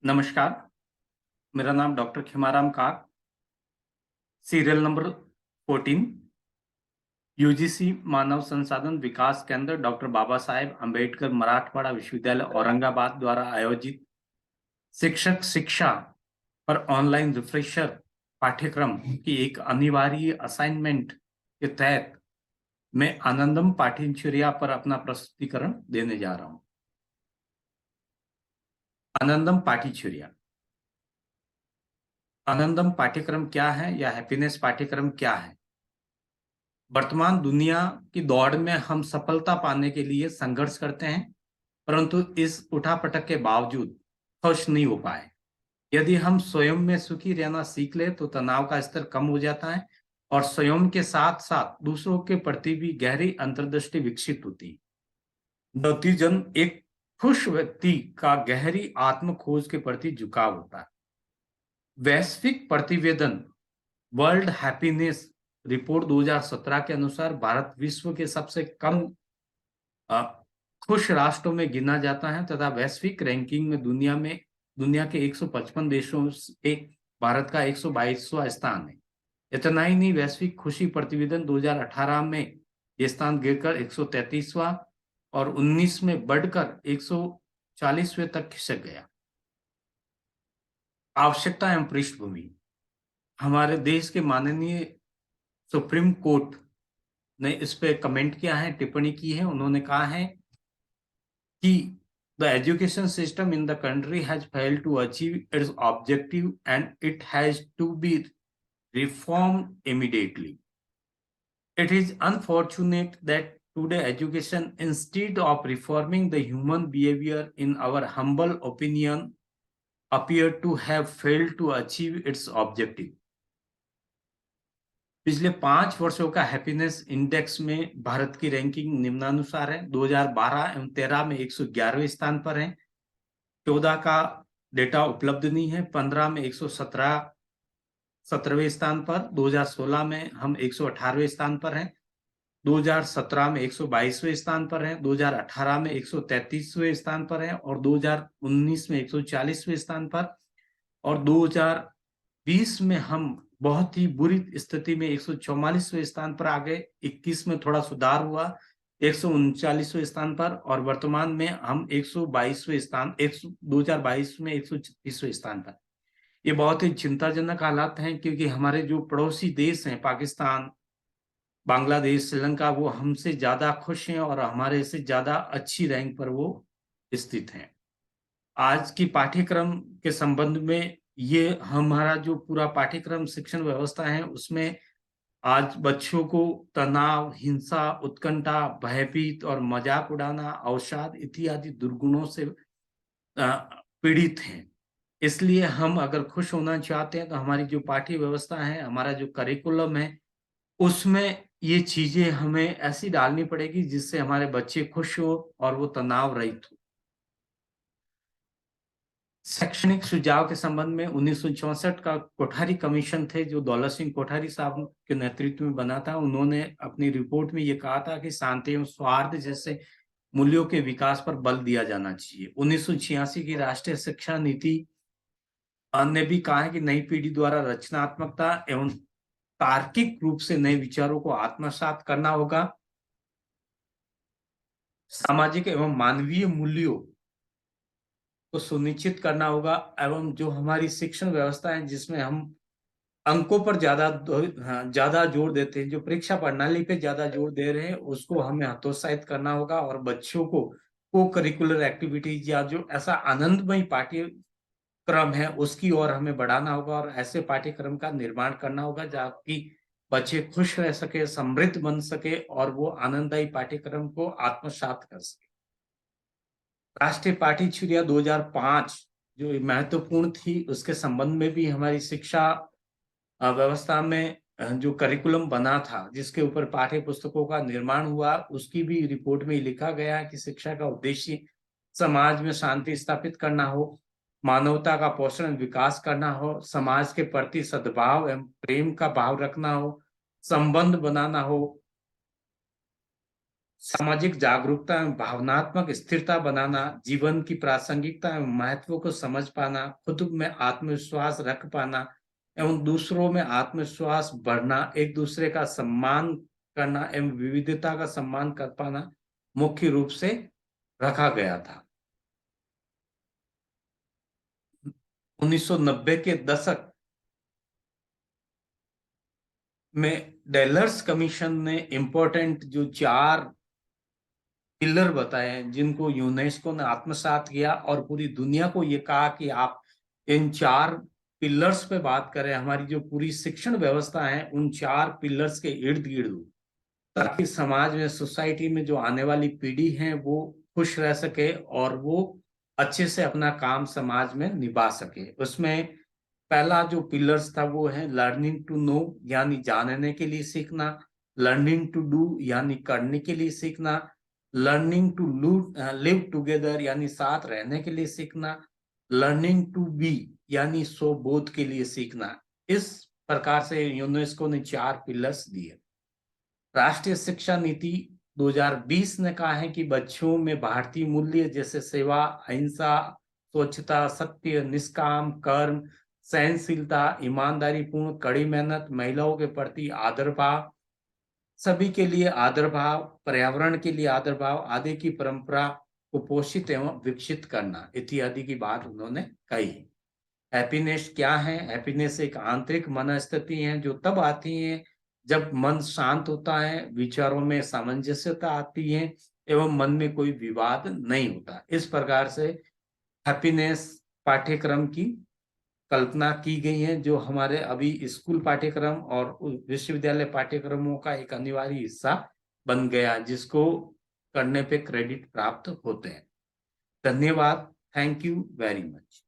नमस्कार, मेरा नाम डॉक्टर खिमाराम काक, सीरियल नंबर 14, यूजीसी मानव संसाधन विकास केंद्र डॉक्टर बाबा साहेब अंबेडकर मराठवाड़ा विश्वविद्यालय औरंगाबाद द्वारा आयोजित शिक्षक शिक्षा पर ऑनलाइन रिफ्रेशर पाठ्यक्रम की एक अनिवार्य असाइनमेंट के तहत मैं आनंदम पाठ्यचर्या पर अपना प्रस्तुतिकरण देने जा रहा हूं। आनंदम पाठ्यचर्या। आनंदम पाठ्यक्रम क्या है या हैप्पीनेस पाठ्यक्रम क्या है? वर्तमान दुनिया की दौड़ में हम सफलता पाने के लिए संघर्ष करते हैं, परंतु इस उठापटक के बावजूद खुश नहीं हो पाए। यदि हम स्वयं में सुखी रहना सीख ले तो तनाव का स्तर कम हो जाता है और स्वयं के साथ साथ दूसरों के प्रति भी गहरी अंतर्दृष्टि विकसित होती है। नतीजन एक खुश व्यक्ति का गहरी आत्म खोज के प्रति झुकाव होता है। वैश्विक प्रतिवेदन वर्ल्ड हैप्पीनेस रिपोर्ट 2017 के अनुसार भारत विश्व के सबसे कम खुश राष्ट्रों में गिना जाता है तथा वैश्विक रैंकिंग में दुनिया के 155 देशों से भारत का 122वां स्थान है। इतना ही नहीं, वैश्विक खुशी प्रतिवेदन 2018 में ये स्थान गिरकर 133वां और 19 में बढ़कर 140वें तक खिसक गया। आवश्यकता एवं पृष्ठभूमि। हमारे देश के माननीय सुप्रीम कोर्ट ने इस पे कमेंट किया है, टिप्पणी की है। उन्होंने कहा है कि the education system in the country has failed to achieve its objective and it has to be reformed immediately. It is unfortunate that today education, instead of reforming the human behavior, in our humble opinion, appear to have failed to achieve its objective. पिछले 5 वर्षों का happiness index में भारत की ranking निम्नानुसार है। 2012 एवं 13 में 111वें स्थान पर है। 14 का डेटा उपलब्ध नहीं है। 15 में 117वें स्थान पर। 2016 में हम 118वें स्थान पर हैं। 2017 में 122वें स्थान पर हैं। 2018 में 133वें स्थान पर हैं और 2019 में 140वें स्थान पर और 2020 में हम बहुत ही बुरी स्थिति में 144वें स्थान पर आ गए। 21 में थोड़ा सुधार हुआ, 139वें स्थान पर और वर्तमान में हम 122वें स्थान 2022 में 136वें स्थान पर। ये बहुत ही चिंताजनक हालात हैं क्योंकि हमारे जो पड़ोसी देश हैं, पाकिस्तान, बांग्लादेश, श्रीलंका, वो हमसे ज्यादा खुश हैं और हमारे से ज्यादा अच्छी रैंक पर वो स्थित हैं। आज की पाठ्यक्रम के संबंध में ये हमारा जो पूरा पाठ्यक्रम शिक्षण व्यवस्था है उसमें आज बच्चों को तनाव, हिंसा, उत्कंठा, भयभीत और मजाक उड़ाना, अवसाद इत्यादि दुर्गुणों से पीड़ित हैं। इसलिए हम अगर खुश होना चाहते हैं तो हमारी जो पाठ्य व्यवस्था है, हमारा जो करिकुलम है, उसमें ये चीजें हमें ऐसी डालनी पड़ेगी जिससे हमारे बच्चे खुश हो और वो तनाव रहित हो। शैक्षणिक सुझाव के संबंध में 1964 का कोठारी कमीशन थे जो दौलत सिंह कोठारी साहब के नेतृत्व में बना था। उन्होंने अपनी रिपोर्ट में ये कहा था कि शांति एवं सौहार्द जैसे मूल्यों के विकास पर बल दिया जाना चाहिए। 1986 की राष्ट्रीय शिक्षा नीति ने भी कहा है कि नई पीढ़ी द्वारा रचनात्मकता एवं तार्किक रूप से नए विचारों को आत्मसात करना होगा। सामाजिक एवं मानवीय मूल्यों को सुनिश्चित करना होगा एवं जो हमारी शिक्षण व्यवस्था है जिसमें हम अंकों पर ज्यादा जोर देते हैं, जो परीक्षा प्रणाली पे ज्यादा जोर दे रहे हैं, उसको हमें हतोत्साहित करना होगा और बच्चों को को करिकुलर एक्टिविटीज या जो ऐसा आनंदमय पाठ्यक्रम है उसकी ओर हमें बढ़ाना होगा और ऐसे पाठ्यक्रम का निर्माण करना होगा ताकि बच्चे खुश रह सके, समृद्ध बन सके और वो आनंददायी पाठ्यक्रम को आत्मसात कर सके। राष्ट्रीय पाठ्यचर्या 2005 जो महत्वपूर्ण थी, उसके संबंध में भी हमारी शिक्षा व्यवस्था में जो करिकुलम बना था, जिसके ऊपर पाठ्य पुस्तकों का निर्माण हुआ, उसकी भी रिपोर्ट में लिखा गया है कि शिक्षा का उद्देश्य समाज में शांति स्थापित करना हो, मानवता का पोषण विकास करना हो, समाज के प्रति सद्भाव एवं प्रेम का भाव रखना हो, संबंध बनाना हो, सामाजिक जागरूकता एवं भावनात्मक स्थिरता बनाना, जीवन की प्रासंगिकता एवं महत्व को समझ पाना, खुद में आत्मविश्वास रख पाना एवं दूसरों में आत्मविश्वास बढ़ना, एक दूसरे का सम्मान करना एवं विविधता का सम्मान कर पाना मुख्य रूप से रखा गया था। 1990 के दशक में डेलर्स कमीशन ने इम्पोर्टेंट जो 4 पिलर बताए हैं जिनको यूनेस्को ने आत्मसात किया और पूरी दुनिया को ये कहा कि आप इन 4 पिलर्स पे बात करें, हमारी जो पूरी शिक्षण व्यवस्था है उन 4 पिलर्स के इर्द गिर्द हो, ताकि समाज में, सोसाइटी में जो आने वाली पीढ़ी है वो खुश रह सके और वो अच्छे से अपना काम समाज में निभा सके। उसमें पहला जो पिलर्स था वो है लर्निंग टू नो, यानी जानने के लिए सीखना, लर्निंग टू डू यानी करने के लिए सीखना, लर्निंग टू लिव टुगेदर यानी साथ रहने के लिए सीखना, लर्निंग टू बी यानी स्वबोध के लिए सीखना। इस प्रकार से यूनेस्को ने 4 पिलर्स दिए। राष्ट्रीय शिक्षा नीति 2020 ने कहा है कि बच्चों में भारतीय मूल्य जैसे सेवा, अहिंसा, स्वच्छता, सत्य, निष्काम कर्म, सहनशीलता, ईमानदारी पूर्ण कड़ी मेहनत, महिलाओं के प्रति आदर भाव, सभी के लिए आदर भाव, पर्यावरण के लिए आदर भाव आदि की परंपरा को पोषित एवं विकसित करना इत्यादि की बात उन्होंने कही। हैप्पीनेस क्या है? हैप्पीनेस एक आंतरिक मनस्थिति है जो तब आती है जब मन शांत होता है, विचारों में सामंजस्यता आती है एवं मन में कोई विवाद नहीं होता। इस प्रकार से हैप्पीनेस पाठ्यक्रम की कल्पना की गई है, जो हमारे अभी स्कूल पाठ्यक्रम और विश्वविद्यालय पाठ्यक्रमों का एक अनिवार्य हिस्सा बन गया, जिसको करने पे क्रेडिट प्राप्त होते हैं। धन्यवाद। Thank you very much.